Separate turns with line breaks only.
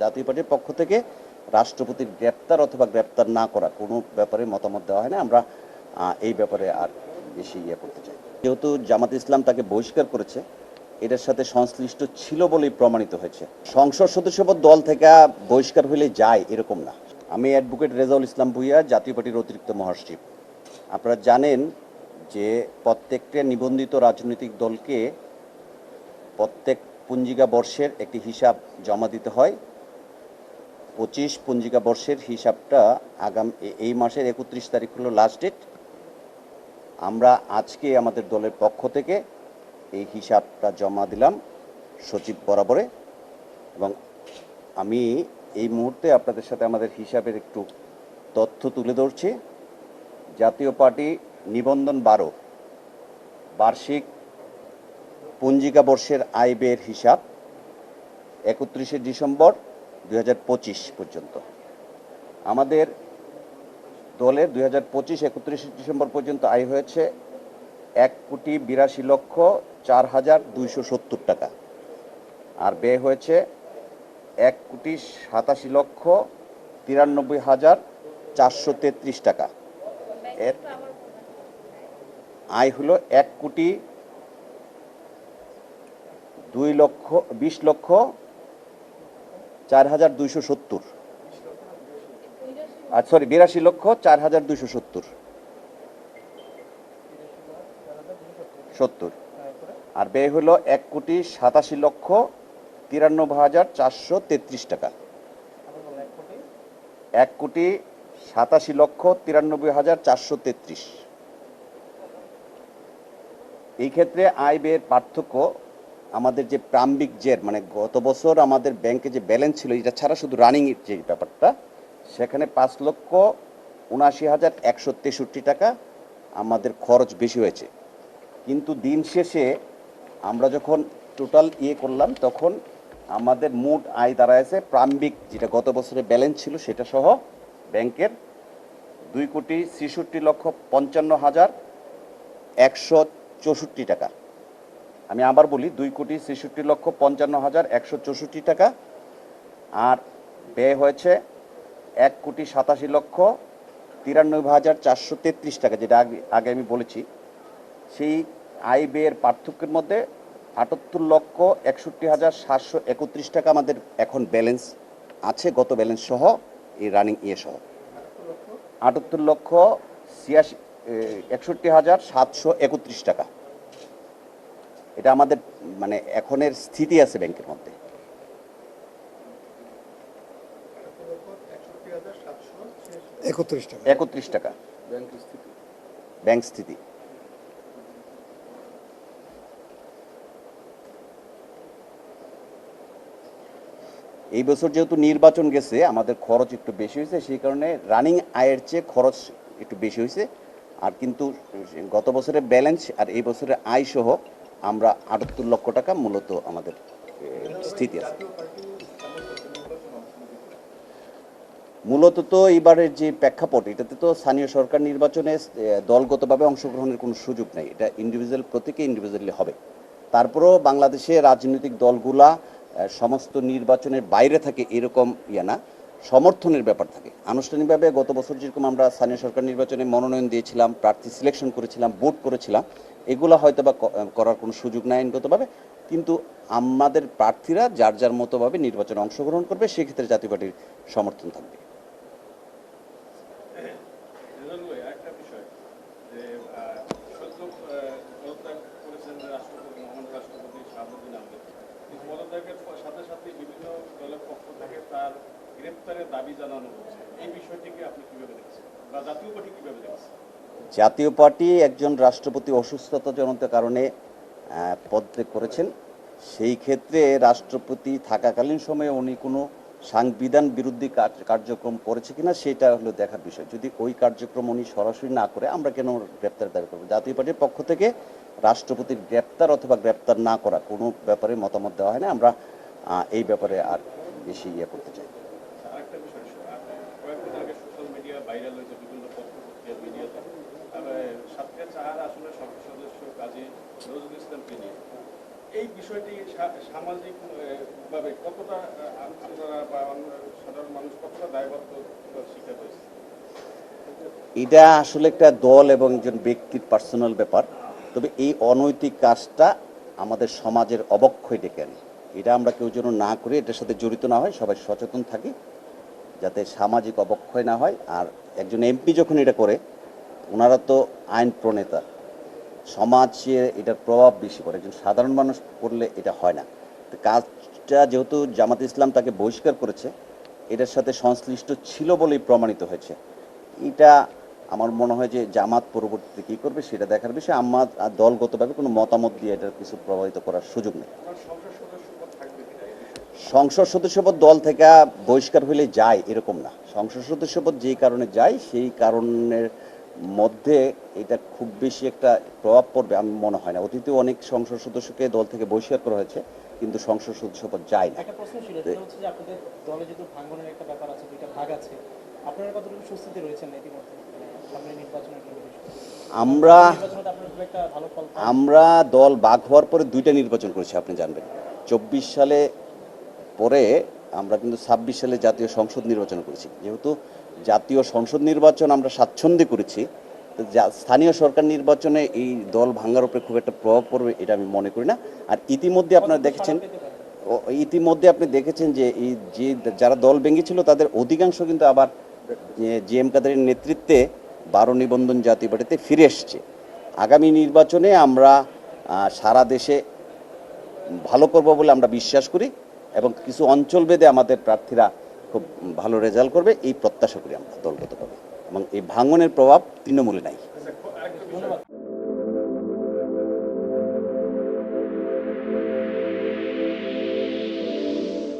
জাতীয় পার্টির পক্ষ থেকে রাষ্ট্রপতির গ্রেপ্তার অথবা গ্রেপ্তার না করা কোনো ব্যাপারে মতামত দেওয়া হয় না। আমরা এই ব্যাপারে আর বেশি করতে চাই। যেহেতু জামাত ইসলাম তাকে বহিষ্কার করেছে, এটার সাথে সংশ্লিষ্ট ছিল বলেই প্রমাণিত হয়েছে। সংসদ সদস্যপদ দল থেকে বহিষ্কার হলে যায় এরকম না। আমি অ্যাডভোকেট রেজাউল ইসলাম ভূঁইয়া, জাতীয় পার্টির অতিরিক্ত মহাসচিব। আপনারা জানেন যে প্রত্যেকটা নিবন্ধিত রাজনৈতিক দলকে প্রত্যেক পঞ্জিকা বর্ষের একটি হিসাব জমা দিতে হয়। 25 পঞ্জিকা বর্ষের হিসাবটা এই মাসের 31 তারিখ হলো লাস্ট ডেট। আমরা আজকে আমাদের দলের পক্ষ থেকে এই হিসাবটা জমা দিলাম সচিব বরাবরে, এবং আমি এই মুহূর্তে আপনাদের সাথে আমাদের হিসাবের একটু তথ্য তুলে ধরছি। জাতীয় পার্টি নিবন্ধন 12 বার্ষিক পঞ্জিকা বর্ষের আয় ব্যয়ের হিসাব 31শে ডিসেম্বর 2025 পর্যন্ত। আমাদের দলের 2025-31 ডিসেম্বর পর্যন্ত আয় হয়েছে 1,82,04,270 টাকা, আর ব্যয় হয়েছে 1,87,93,433 টাকা। এর আয় হলো 1,20,04,270, আর সরি 82,04,270, আর ব্যয় হলো 1,87,93,433 টাকা। 1,87,93,433। এই ক্ষেত্রে আয় ব্যয়ের পার্থক্য আমাদের যে প্রাম্বিক জের, মানে গত বছর আমাদের ব্যাংকে যে ব্যালেন্স ছিল, এটা ছাড়া শুধু রানিং যে ব্যাপারটা, সেখানে 5,79,163 টাকা আমাদের খরচ বেশি হয়েছে। কিন্তু দিন শেষে আমরা যখন টোটাল করলাম, তখন আমাদের মোট আয় দাঁড়ায়ছে প্রাম্বিক যেটা গত বছরের ব্যালেন্স ছিল সেটা সহ ব্যাংকের 2,63,55,164 টাকা। আমি আবার বলি, 2,63,55,164 টাকা, আর ব্যয় হয়েছে 1,87,93,433 টাকা, যেটা আগে আমি বলেছি। সেই আয় ব্যয়ের পার্থক্যের মধ্যে 78,61,731 টাকা আমাদের এখন ব্যালেন্স আছে, গত ব্যালেন্স সহ এই রানিং সহ 78,61,731 টাকা। এটা আমাদের মানে এখনের স্থিতি আছে ব্যাংকের মধ্যে। 31 টাকা ব্যাংক স্থিতি। এই বছর যেহেতু নির্বাচন গেছে, আমাদের খরচ একটু বেশি হয়েছে, সেই কারণে রানিং আয়ের চেয়ে খরচ একটু বেশি হয়েছে। আর কিন্তু গত বছরের ব্যালেন্স আর এই বছরের আয় সহ আমরা 78 লক্ষ টাকা মূলত আমাদের স্থিতি আছে। মূলত তো এবারের যে প্রেক্ষাপট, এটাতে তো স্থানীয় সরকার নির্বাচনে দলগতভাবে অংশগ্রহণের কোনো সুযোগ নেই। এটা ইন্ডিভিজুয়াল, প্রত্যেকে ইন্ডিভিজুয়ালি হবে। তারপরেও বাংলাদেশে রাজনৈতিক দলগুলা সমস্ত নির্বাচনের বাইরে থাকে এরকম না, সমর্থনের ব্যাপার থাকে। আনুষ্ঠানিকভাবে গত বছর যেরকম আমরা স্থানীয় সরকার নির্বাচনে মনোনয়ন দিয়েছিলাম, প্রার্থী সিলেকশন করেছিলাম, ভোট করেছিলাম, এগুলো হয়তো বা করার কোনো সুযোগ নাই আইনগতভাবে, কিন্তু আমাদের প্রার্থীরা যার যার মতোভাবে নির্বাচনে অংশগ্রহণ করবে, সেক্ষেত্রে জাতীয় পার্টির সমর্থন থাকবে।
সাথে সাথে বিভিন্ন দলের পক্ষ থেকে তার গ্রেপ্তারের দাবি জানানো হচ্ছে, এই বিষয়টিকে আপনি কিভাবে দেখছেন বা জাতীয় পার্টি কিভাবে দেখছে?
জাতীয় পার্টি একজন রাষ্ট্রপতি অসুস্থতাজনিত কারণে পদত্যাগ করেছেন। সেই ক্ষেত্রে রাষ্ট্রপতি থাকাকালীন সময়ে উনি কোনো সাংবিধান বিরোধী কার্যক্রম করেছে কিনা সেটা হলো দেখার বিষয়। যদি ওই কার্যক্রম উনি সরাসরি না করে, আমরা কেন গ্রেপ্তার দাবি করবো? জাতীয় পার্টির পক্ষ থেকে রাষ্ট্রপতির গ্রেপ্তার অথবা গ্রেপ্তার না করা কোনো ব্যাপারে মতামত দেওয়া হয় না। আমরা এই ব্যাপারে আর বেশি করতে চাই।
আরেকটা বিষয়, কয়েকদিন আগে সোশ্যাল মিডিয়া ভাইরাল হয়েছে বিভিন্ন পত্র-পত্রিকা, মিডিয়াতে সাতক্ষীরা চার আসলে সংসদ সদস্য কাজী নজরুল ইসলামকে নিয়ে এই বিষয়টি সামাজিক ভাবে কতটা আপনারা বা সাধারণ মানুষ কতটা দায়বদ্ধ শিকার হয়েছে?
এটা আসলে একটা দল এবং একজন ব্যক্তির পার্সোনাল ব্যাপার। তবে এই অনৈতিক কাজটা আমাদের সমাজের অবক্ষয় ডেকে আনে। এটা আমরা কেউ যেন না করি, এটার সাথে জড়িত না হয়, সবাই সচেতন থাকি যাতে সামাজিক অবক্ষয় না হয়। আর একজন এমপি যখন এটা করে, ওনারা তো আইন প্রণেতা, সমাজে এটার প্রভাব বেশি পড়ে। একজন সাধারণ মানুষ করলে এটা হয় না। তো কাজটা যেহেতু জামাত ইসলাম তাকে বহিষ্কার করেছে, এটার সাথে সংশ্লিষ্ট ছিল বলেই প্রমাণিত হয়েছে। এটা আমার মনে হয় যে জামাত পরবর্তীতে কী করবে সেটা দেখার বিষয়। আমার দলগতভাবে কোনো মতামত দিয়ে এটার কিছু প্রভাবিত করার সুযোগ নেই।
আমার সংসদ সদস্যপদ থাকবে কিনা এই বিষয়ে?
সংসদ সদস্যপদ দল থেকে বহিষ্কার হলে যায় এরকম না। সংসদ সদস্যপদ যেই কারণে যায় সেই কারণের মধ্যে এটা খুব বেশি একটা প্রভাব পড়বে আমি মনে হয় না। অতীতে অনেক সংসদ সদস্যকে দল থেকে বহিষ্কার করা হয়েছে, কিন্তু সংসদ সদস্যপদ যায় না।
একটা প্রশ্ন ছিল, সেটা হচ্ছে যে আপনাদের দলে যেহেতু ভাঙনের একটা ব্যাপার আছে, দুইটা ভাগ আছে, আপনারা কতটুকু স্বস্তিতে রয়েছেন ইতিমধ্যে সামনে নির্বাচনের জন্য?
আমরা
নির্বাচনে আপনার খুব একটা ভালো ফল পান?
আমরা দল ভাগ হওয়ার পরে দুইটা নির্বাচন করেছি, আপনি জানবেন। 24 সালে পরে আমরা কিন্তু 26 সালে জাতীয় সংসদ নির্বাচন করেছি। যেহেতু জাতীয় সংসদ নির্বাচন আমরা স্বাচ্ছন্দ্যে করেছি, তো স্থানীয় সরকার নির্বাচনে এই দল ভাঙার উপরে খুব একটা প্রভাব পড়বে এটা আমি মনে করি না। আর ইতিমধ্যে আপনারা দেখেছেন, ইতিমধ্যে আপনি দেখেছেন যে এই যে যারা দল ভেঙেছিল তাদের অধিকাংশ কিন্তু আবার জি এম কাদেরের নেতৃত্বে 12 নিবন্ধন জাতীয় পার্টিতে ফিরে এসছে। আগামী নির্বাচনে আমরা সারা দেশে ভালো করব বলে আমরা বিশ্বাস করি এবং কিছু অঞ্চলভেদে আমাদের প্রার্থীরা খুব ভালো রেজাল্ট করবে এই প্রত্যাশা করি আমরা দলগতভাবে, এবং এই ভাঙনের প্রভাব তৃণমূলে নাই।
আরেকটা বিষয়,
ধন্যবাদ।